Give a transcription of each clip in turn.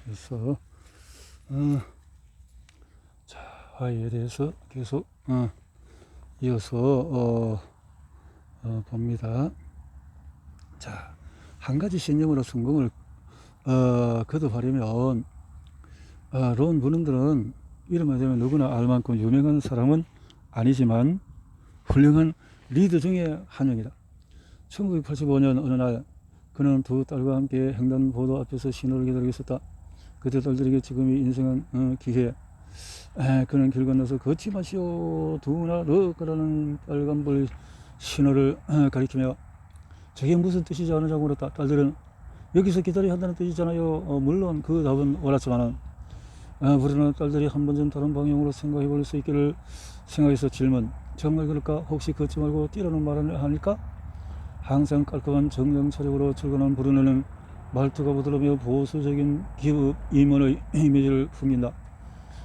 그래서 자, 화해에 대해서 계속 이어서 봅니다. 자, 한 가지 신념으로 성공을 거듭하려면 론 분들은 이름만 되면 누구나 알 만큼 유명한 사람은 아니지만 훌륭한 리더 중에 한 명이다. 1985년 어느 날 그는 두 딸과 함께 횡단보도 앞에서 신호를 기다리고 있었다. 그때 딸들에게 지금이 인생은 기회. 그는 길 건너서 걷지 마시오. 두나 럭가라는 빨간불 신호를 가리키며 저게 무슨 뜻이지 않으냐고 물었다. 딸들은 여기서 기다려야 한다는 뜻이잖아요. 물론 그 답은 옳았지만은 부르는 딸들이 한 번쯤 다른 방향으로 생각해 볼 수 있기를 생각해서 질문. 정말 그럴까? 혹시 걷지 말고 뛰라는 말을 하니까? 항상 깔끔한 정정차력으로 출근한 부르는 말투가 부드러우며 보수적인 기업 임원의 이미지를 풍긴다.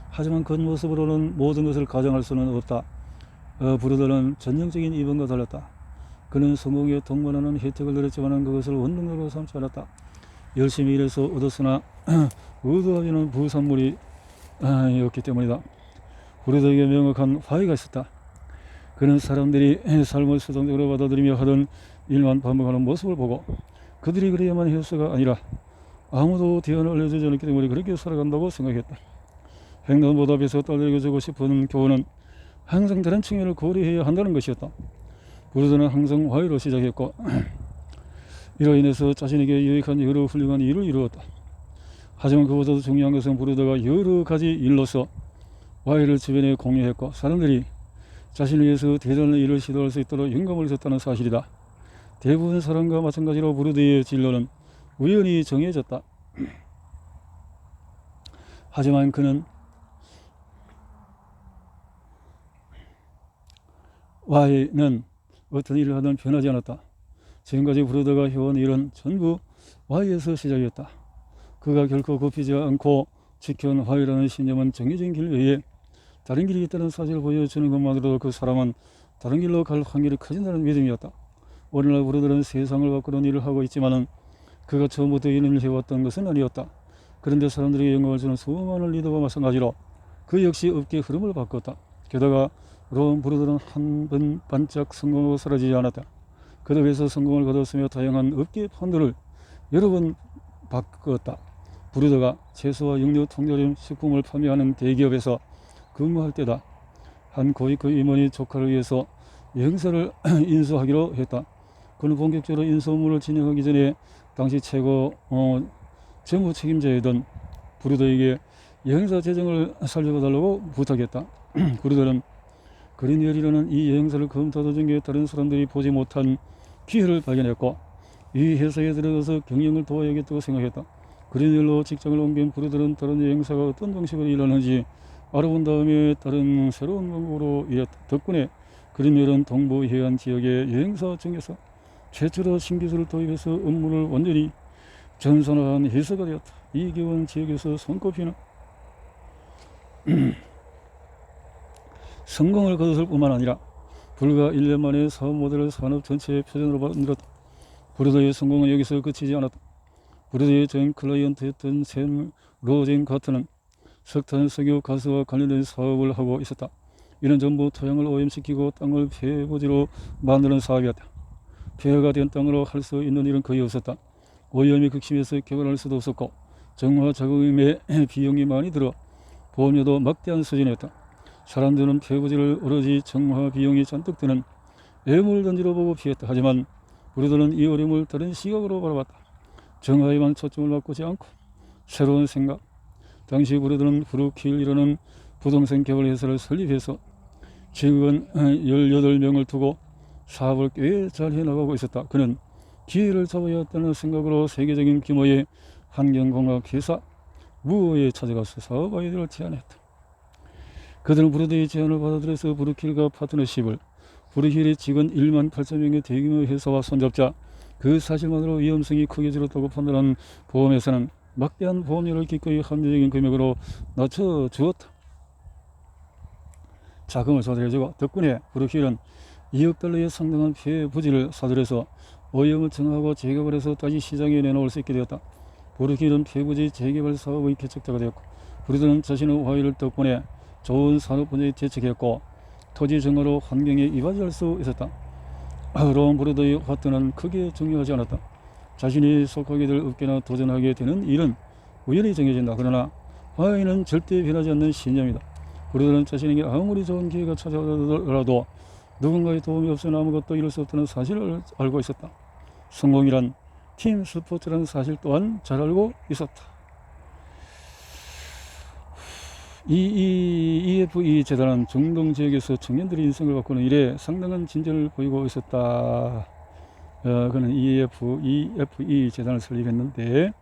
하지만 겉모습으로는 모든 것을 가정할 수는 없다. 부르더는 전형적인 이번과 달랐다. 그는 성공에 동반하는 혜택을 누렸지만 그것을 원동력으로 삼지 않았다. 열심히 일해서 얻었으나 의도하지는 부산물이 었기 때문이다. 부르더에게 명확한 화의가 있었다. 그는 사람들이 삶을 수동적으로 받아들이며 하던 일만 반복하는 모습을 보고 그들이 그래야만 헬스가 아니라 아무도 대안을 알려주지 않았기 때문에 그렇게 살아간다고 생각했다. 횡단보도앞에서 딸들에게 주고 싶은 교훈은 항상 다른 측면을 고려해야 한다는 것이었다. 부르더는 항상 화해로 시작했고 이로 인해서 자신에게 유익한 여러 훌륭한 일을 이루었다. 하지만 그보다도 중요한 것은 부르더가 여러 가지 일로서 화해를 주변에 공유했고 사람들이 자신을 위해서 대단한 일을 시도할 수 있도록 영감을 줬다는 사실이다. 대부분 사람과 마찬가지로 부르드의 진로는 우연히 정해졌다. 하지만 그는 화해는 어떤 일을 하든 변하지 않았다. 지금까지 부르드가 해온 일은 전부 화해에서 시작이었다. 그가 결코 굽히지 않고 지켜온 화해라는 신념은 정해진 길 외에 다른 길이 있다는 사실을 보여주는 것만으로도 그 사람은 다른 길로 갈 확률이 커진다는 믿음이었다. 오늘날 부르들은 세상을 바꾸는 일을 하고 있지만은 그가 처음부터 이런 일을 해왔던 것은 아니었다. 그런데 사람들에게 영감을 주는 수많은 리더와 마찬가지로 그 역시 업계의 흐름을 바꿨다. 게다가 론 부르들은 한 번 반짝 성공하고 사라지지 않았다. 그덕에서 성공을 거뒀으며 다양한 업계의 판도를 여러 번 바꿨다. 부르더가 채소와 육류, 통조림, 식품을 판매하는 대기업에서 근무할 때다. 한 고위급 임원이 조카를 위해서 여행사를 인수하기로 했다. 그는 본격적으로 인수 업무를 진행하기 전에 당시 최고 재무 책임자이던 부르더에게 여행사 재정을 살펴달라고 부탁했다. 부르더는 그린웰이라는 이 여행사를 검토하던 중에 다른 사람들이 보지 못한 기회를 발견했고 이 회사에 들어가서 경영을 도와야겠다고 생각했다. 그린웰로 직장을 옮긴 부르더는 다른 여행사가 어떤 방식으로 일하는지 알아본 다음에 다른 새로운 방법으로 일했다. 덕분에 그린웰은 동부 해안 지역의 여행사 중에서 최초로 신기술을 도입해서 업무를 완전히 전산화한 회사가 되었다. 이 기원 지역에서 손꼽히는 성공을 거뒀을 뿐만 아니라 불과 1년 만에 사업 모델을 산업 전체의 표준으로 만들었다. 부르더의 성공은 여기서 그치지 않았다. 부르더의 전 클라이언트였던 샘 로젠 가트는 석탄, 석유, 가스와 관련된 사업을 하고 있었다. 이는 전부 토양을 오염시키고 땅을 폐부지로 만드는 사업이었다. 폐허가 된 땅으로 할 수 있는 일은 거의 없었다. 오염이 극심해서 개발할 수도 없었고 정화 작업에 비용이 많이 들어 보험료도 막대한 수준이었다. 사람들은 폐부지를 오로지 정화 비용이 잔뜩 드는 애물단지로 보고 피했다. 하지만 우리들은 이 어려움을 다른 시각으로 바라봤다. 정화에만 초점을 바꾸지 않고 새로운 생각. 당시 우리들은 브루킬이라는 부동산 개발 회사를 설립해서 직원 18명을 두고 사업을 꽤 잘 해나가고 있었다. 그는 기회를 잡아야 했다는 생각으로 세계적인 규모의 환경공학 회사 무어에 찾아가서 사업 아이디어를 제안했다. 그들은 부르드의 제안을 받아들여서 브루킬과 파트너십을 브루킬이 직원 1만 8천 명의 대규모 회사와 손잡자 그 사실만으로 위험성이 크게 줄었다고 판단한 보험회사는 막대한 보험료를 기꺼이 합리적인 금액으로 낮춰주었다. 자금을 조달해주고 덕분에 브루킬은 2억 달러에 상당한 폐 부지를 사들여서 오염을 정하고 재개발해서 다시 시장에 내놓을 수 있게 되었다. 보르기는 폐부지 재개발 사업의 개척자가 되었고, 브루드는 자신의 화의를 덕분에 좋은 산업 분야에 재직했고 토지 정화로 환경에 이바지할 수 있었다. 로운 브루드의 화투는 크게 중요하지 않았다. 자신이 속하게 될 업계나 도전하게 되는 일은 우연히 정해진다. 그러나 화의는 절대 변하지 않는 신념이다. 브루드는 자신에게 아무리 좋은 기회가 찾아오더라도 누군가의 도움이 없으면 아무것도 이룰 수 없다는 사실을 알고 있었다. 성공이란 팀 스포츠라는 사실 또한 잘 알고 있었다. EFE 재단은 중동 지역에서 청년들의 인생을 바꾸는 일에 상당한 진전을 보이고 있었다. 그는 EFE 재단을 설립했는데,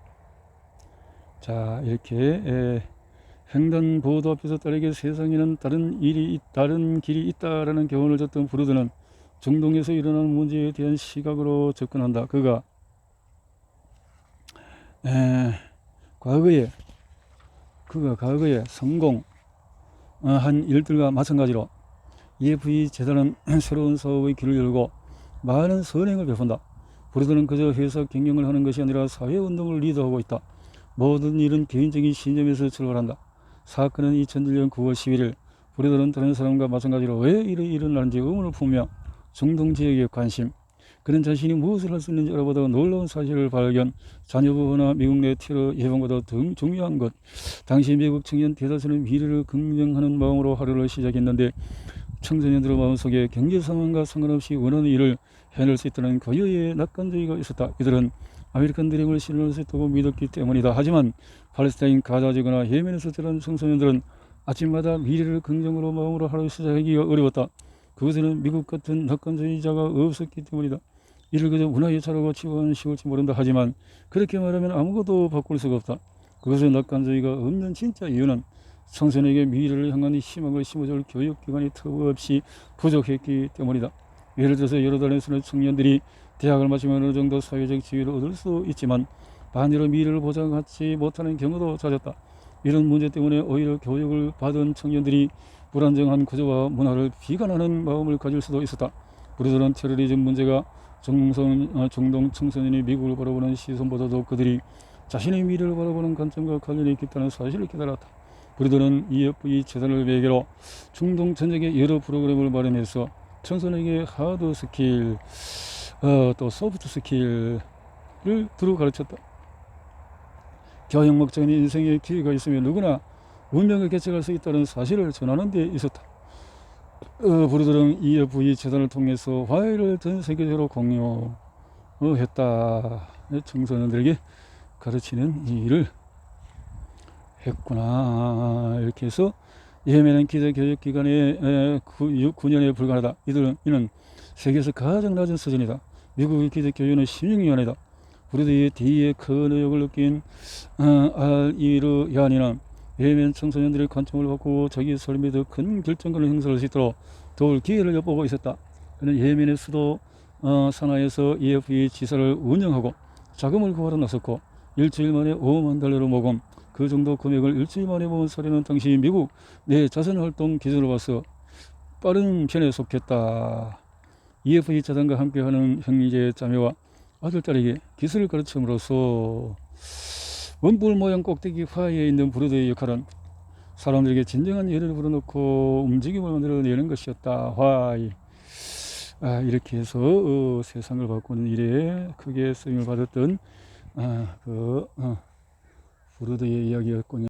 자, 이렇게 횡단보도 앞에서 딸에게 세상에는 다른 길이 있다라는 교훈을 줬던 브루드는 중동에서 일어나는 문제에 대한 시각으로 접근한다. 그가 과거에 성공한 일들과 마찬가지로 EFE 재단은 새로운 사업의 길을 열고 많은 선행을 베푼다. 브루드는 그저 회사 경영을 하는 것이 아니라 사회운동을 리드하고 있다. 모든 일은 개인적인 신념에서 출발한다. 사건은 2001년 9월 11일 브루드는 다른 사람과 마찬가지로 왜 일이 일어나는지 의문을 품으며 중동 지역에 관심, 그는 자신이 무엇을 할 수 있는지 알아보다가 놀라운 사실을 발견. 자녀보호나 미국 내 테러 예방보다 더 중요한 것, 당시 미국 청년 대다수는 미래를 긍정하는 마음으로 하루를 시작했는데 청소년들의 마음속에 경제 상황과 상관없이 원하는 일을 해낼 수 있다는 고유의 낙관주의가 있었다. 이들은 아메리칸 드림을 실현할 수 있다고 믿었기 때문이다. 하지만 팔레스타인 가자지구나 예멘에서 자란 청소년들은 아침마다 미래를 긍정으로 마음으로 하루 시작하기가 어려웠다. 그것에는 미국 같은 낙관주의자가 없었기 때문이다. 이를 그저 문화에 차라고 치고하는 쉬울지 모른다. 하지만 그렇게 말하면 아무것도 바꿀 수가 없다. 그것의 낙관주의가 없는 진짜 이유는 청소년에게 미래를 향한 희망을 심어줄 교육기관이 턱없이 부족했기 때문이다. 예를 들어서 여러 단에서는 청년들이 대학을 마치면 어느 정도 사회적 지위를 얻을 수 있지만 반대로 미래를 보장하지 못하는 경우도 잦았다. 이런 문제 때문에 오히려 교육을 받은 청년들이 불안정한 구조와 문화를 비관하는 마음을 가질 수도 있었다. 브루드는 테러리즘 문제가 중동 청소년이 미국을 바라보는 시선보다도 그들이 자신의 미래를 바라보는 관점과 관련이 있겠다는 사실을 깨달았다. 브루드는 EFE 재단을 매개로 중동 전역에 여러 프로그램을 마련해서 청소년에게 하드 스킬, 또 소프트 스킬을 두루 가르쳤다. 교육 목적인 인생의 기회가 있으면 누구나 운명을 개척할 수 있다는 사실을 전하는 데 있었다. 브루드는 EFE 재단을 통해서 화해를 전 세계적으로 공유했다. 청소년들에게 가르치는 일을 했구나. 이렇게 해서 예멘은 기자교육기관의 9년에 불과하다. 이는 세계에서 가장 낮은 수준이다. 미국의 기자교육은 16년이다. 브루드의 뒤에 큰 의욕을 느낀 알이르 야니는 예멘 청소년들의 관점을 바꾸고 자기 삶에 더 큰 결정권을 행사할 수 있도록 도울 기회를 엿보고 있었다. 그는 예멘의 수도 사나에서 EFE 지사를 운영하고 자금을 구하러 나섰고 일주일 만에 5만 달러를 모금. 그 정도 금액을 일주일 만에 모은 사례는 당시 미국 내 자선활동 기준으로 봐서 빠른 편에 속했다. EFE 재단과 함께하는 형제 자매와 아들딸에게 기술을 가르침으로써 원뿔 모양 꼭대기 화에 있는 브루드의 역할은 사람들에게 진정한 예를 불어넣고 움직임을 만들어내는 것이었다. 화이. 이렇게 해서 세상을 바꾸는 일에 크게 쓰임을 받았던 브루드의 이야기였군요.